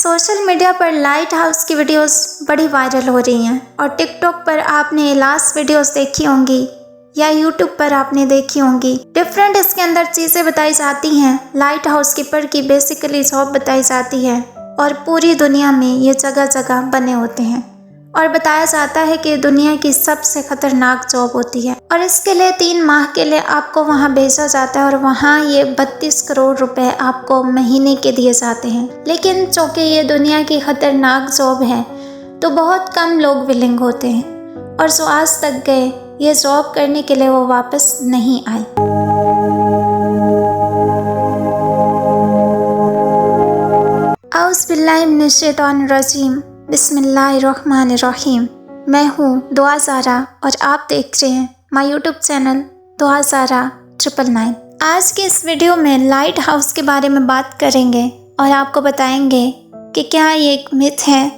Social media पर light house की videos बड़ी वायरल हो रही हैं और टिकटॉक पर आपने लास्ट वीडियोस देखी होंगी या यूट्यूब पर आपने देखी होंगी। डिफरेंट इसके अंदर चीज़ें बताई जाती हैं। लाइट हाउस कीपर की बेसिकली जॉब बताई जाती है और पूरी दुनिया में ये जगह जगह बने होते हैं और बताया जाता है कि दुनिया की सबसे खतरनाक जॉब होती है और इसके लिए 3 माह के लिए आपको वहां भेजा जाता है और वहां ये 32 करोड़ रुपए आपको महीने के दिए जाते हैं। लेकिन चूँकि ये दुनिया की खतरनाक जॉब है तो बहुत कम लोग विलिंग होते हैं और जो आज तक गए ये जॉब करने के लिए वो वापस नहीं आए। औज़ुबिल्लाहि मिनश्शैतानिर्रजीम, बिस्मिल्लाहिर्रहमानिर्रहीम। मैं हूँ दुआ ज़ारा और आप देख रहे हैं माय यूट्यूब चैनल दुआ ज़ारा 999। आज के इस वीडियो में लाइट हाउस के बारे में बात करेंगे और आपको बताएंगे कि क्या ये एक मिथ है,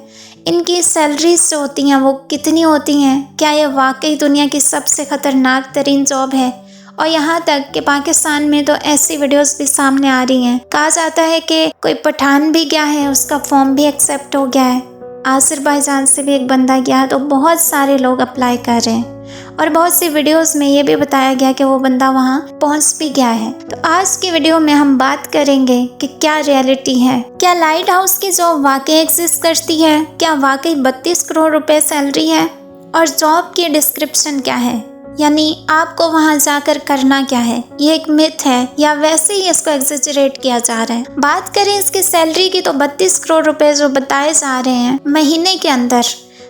इनकी सैलरीज जो होती हैं वो कितनी होती हैं, क्या ये वाकई दुनिया की सबसे ख़तरनाक तरीन जॉब है। और यहाँ तक कि पाकिस्तान में तो ऐसी वीडियोस भी सामने आ रही हैं। कहा जाता है कि कोई पठान भी गया है, उसका फॉर्म भी एक्सेप्ट हो गया है। आज़रबाईजान से भी एक बंदा गया है, तो बहुत सारे लोग अप्लाई कर रहे हैं और बहुत सी वीडियोस में ये भी बताया गया कि वो बंदा वहाँ पहुँच भी गया है। तो आज की वीडियो में हम बात करेंगे कि क्या रियलिटी है, क्या लाइट हाउस की जॉब वाकई एग्जिस्ट करती है, क्या वाकई 32 करोड़ रुपए सैलरी है और जॉब की डिस्क्रिप्शन क्या है, यानी आपको वहां जाकर करना क्या है। ये एक मिथ है या वैसे ही इसको एग्जेजरेट किया जा रहा है। बात करें इसकी सैलरी की तो 32 करोड़ रुपए जो बताए जा रहे हैं महीने के अंदर,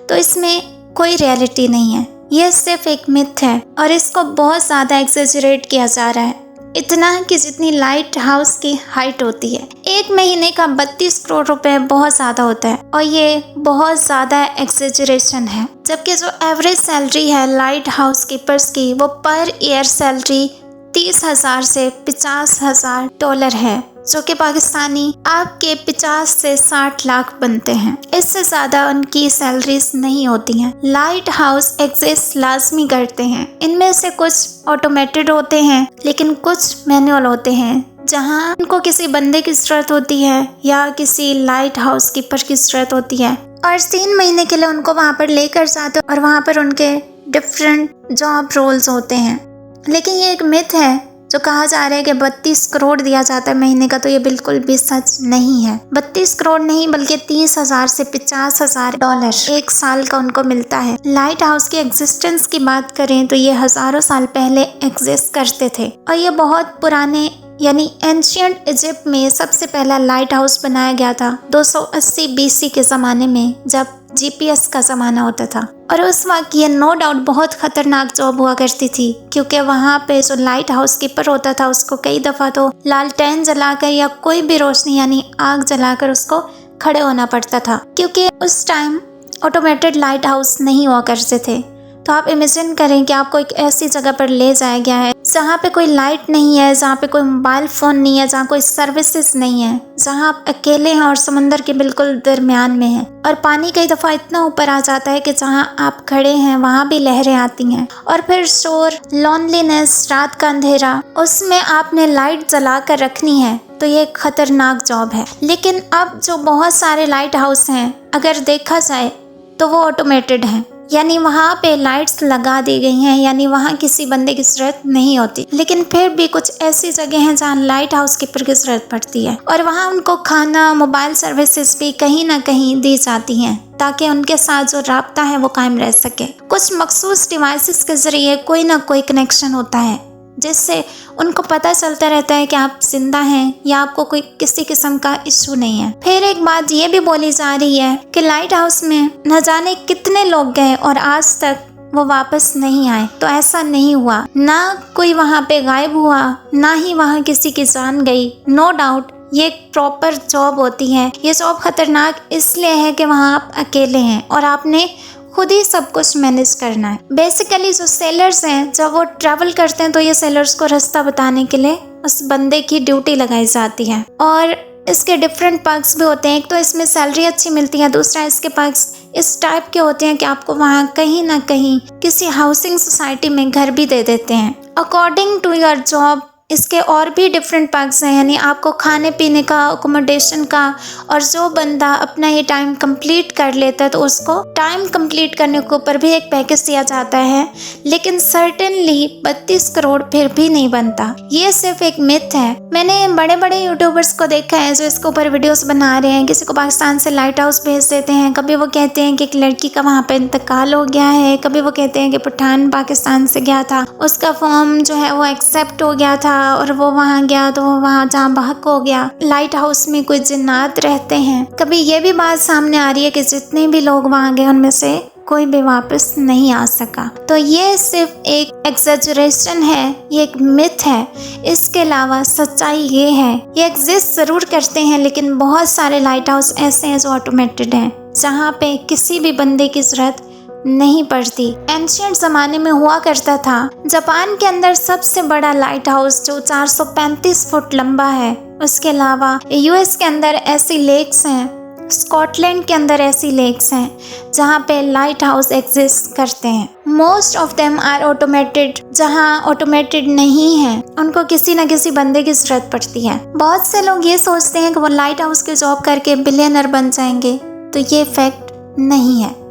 तो इसमें कोई रियलिटी नहीं है, ये सिर्फ एक मिथ है और इसको बहुत ज़्यादा एग्जेजरेट किया जा रहा है। इतना कि जितनी लाइट हाउस की हाइट होती है, एक महीने का 32 करोड़ रुपए बहुत ज़्यादा होता है और ये बहुत ज़्यादा एक्सेजरेशन है। जबकि जो एवरेज सैलरी है लाइट हाउस कीपर्स की वो पर ईयर सैलरी 30,000 से 50,000 डॉलर है, जो कि पाकिस्तानी आपके 50 से 60 लाख बनते हैं। इससे ज़्यादा उनकी सैलरीज नहीं होती हैं। लाइट हाउस एग्जिस्ट लाजमी करते हैं। इनमें से कुछ ऑटोमेटेड होते हैं लेकिन कुछ मैनुअल होते हैं, जहां उनको किसी बंदे की ज़रूरत होती है या किसी लाइट हाउस कीपर की ज़रूरत होती है और 3 महीने के लिए उनको वहां पर लेकर जाते हैं और वहां पर उनके डिफरेंट जॉब रोल्स होते हैं। लेकिन ये एक मिथ है जो कहा जा रहा है कि 32 करोड़ दिया जाता है महीने का, तो ये बिल्कुल भी सच नहीं है। 32 करोड़ नहीं बल्कि 30,000 से 50,000 डॉलर एक साल का उनको मिलता है। लाइट हाउस की एग्जिस्टेंस की बात करें तो ये हजारों साल पहले एग्जिस्ट करते थे और ये बहुत पुराने यानी एंशियंट इजिप्ट में सबसे पहला लाइट हाउस बनाया गया था 280 BC के ज़माने में, जब GPS का ज़माना होता था। और उस वक्त ये नो डाउट बहुत ख़तरनाक जॉब हुआ करती थी, क्योंकि वहाँ पे जो लाइट हाउस कीपर होता था उसको कई दफ़ा तो लालटेन जलाकर या कोई भी रोशनी यानी आग जलाकर उसको खड़े होना पड़ता था, क्योंकि उस टाइम ऑटोमेटेड लाइट हाउस नहीं हुआ करते थे। तो आप इमेजिन करें कि आपको एक ऐसी जगह पर ले जाया गया है जहाँ पे कोई लाइट नहीं है, जहाँ पे कोई मोबाइल फ़ोन नहीं है, जहाँ कोई सर्विसेज नहीं है, जहाँ आप अकेले हैं और समंदर के बिल्कुल दरमियान में हैं और पानी कई दफ़ा इतना ऊपर आ जाता है कि जहाँ आप खड़े हैं वहाँ भी लहरें आती हैं। और फिर शोर, लॉनलीनेस, रात का अंधेरा, उसमें आपने लाइट जला कर रखनी है, तो ये एक ख़तरनाक जॉब है। लेकिन अब जो बहुत सारे लाइट हाउस हैं अगर देखा जाए तो वो ऑटोमेटेड हैं, यानी वहाँ पे लाइट्स लगा दी गई हैं, यानी वहाँ किसी बंदे की ज़रूरत नहीं होती। लेकिन फिर भी कुछ ऐसी जगह हैं जहाँ लाइट हाउस कीपर की ज़रूरत पड़ती है और वहाँ उनको खाना, मोबाइल सर्विसेज भी कहीं ना कहीं दी जाती हैं ताकि उनके साथ जो राब्ता है वो कायम रह सके। कुछ मखसूस डिवाइसेस के ज़रिए कोई ना कोई कनेक्शन होता है जिससे उनको पता चलता रहता है कि आप जिंदा हैं या आपको कोई किसी किस्म का इशू नहीं है। फिर एक बात ये भी बोली जा रही है कि लाइट हाउस में न जाने कितने लोग गए और आज तक वो वापस नहीं आए। तो ऐसा नहीं हुआ, ना कोई वहाँ पे गायब हुआ, ना ही वहाँ किसी की जान गई। नो डाउट ये एक प्रॉपर जॉब होती है। ये जॉब खतरनाक इसलिए है कि वहाँ आप अकेले हैं और आपने खुद ही सब कुछ मैनेज करना है। बेसिकली जो सेलर्स हैं जब वो ट्रैवल करते हैं तो ये सेलर्स को रास्ता बताने के लिए उस बंदे की ड्यूटी लगाई जाती है और इसके डिफरेंट पर्क्स भी होते हैं। एक तो इसमें सैलरी अच्छी मिलती है, दूसरा इसके पर्क्स इस टाइप के होते हैं कि आपको वहाँ कहीं ना कहीं किसी हाउसिंग सोसाइटी में घर भी दे देते हैं। अकॉर्डिंग टू योर जॉब इसके और भी डिफरेंट पर्क्स हैं, यानी आपको खाने पीने का, अकोमोडेशन का, और जो बंदा अपना ये टाइम कंप्लीट कर लेता है तो उसको टाइम कंप्लीट करने के ऊपर भी एक पैकेज दिया जाता है। लेकिन सर्टेनली 32 करोड़ फिर भी नहीं बनता। ये सिर्फ एक मिथ है। मैंने बड़े बड़े यूट्यूबर्स को देखा है जो इसके ऊपर वीडियोस बना रहे हैं। किसी को पाकिस्तान से लाइट हाउस भेज देते हैं, कभी वो कहते हैं कि एक लड़की का वहाँ पे इंतकाल हो गया है, कभी वो कहते हैं कि पठान पाकिस्तान से गया था, उसका फॉर्म जो है वो एक्सेप्ट हो गया था और वो वहाँ गया तो वो वहाँ जहाँ बहक हो गया। लाइट हाउस में कुछ जिन्नात रहते हैं। कभी ये भी बात सामने आ रही है कि जितने भी लोग वहाँ गए उनमें से कोई भी वापस नहीं आ सका। तो ये सिर्फ एक एग्जैजरेशन है, ये एक मिथ है। इसके अलावा सच्चाई ये है, ये एग्जिस्ट ज़रूर करते हैं, लेकिन बहुत सारे लाइट हाउस ऐसे हैं जो ऑटोमेटेड हैं, जहाँ पे किसी भी बंदे की ज़रूरत नहीं पड़ती। एंशिएंट ज़माने में हुआ करता था। जापान के अंदर सबसे बड़ा लाइट हाउस जो 435 फुट लंबा है। उसके अलावा यूएस के अंदर ऐसी लेक्स हैं, स्कॉटलैंड के अंदर ऐसी लेक्स हैं जहाँ पे लाइट हाउस एग्जिस्ट करते हैं। Most of them are automated. जहाँ ऑटोमेटेड नहीं है उनको किसी न किसी बंदे की ज़रूरत पड़ती है। बहुत से लोग ये सोचते हैं कि वो लाइट हाउस की जॉब करके बिलियनर बन जाएंगे, तो ये फैक्ट नहीं है।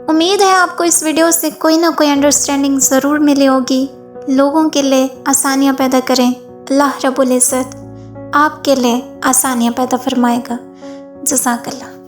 उम्मीद है आपको इस वीडियो से कोई ना कोई अंडरस्टैंडिंग ज़रूर मिली होगी। लोगों के लिए आसानियाँ पैदा करें, अल्लाह रब्बुल इज़्ज़त आपके लिए आसानियाँ पैदा फरमाएगा। जज़ाकल्लाह।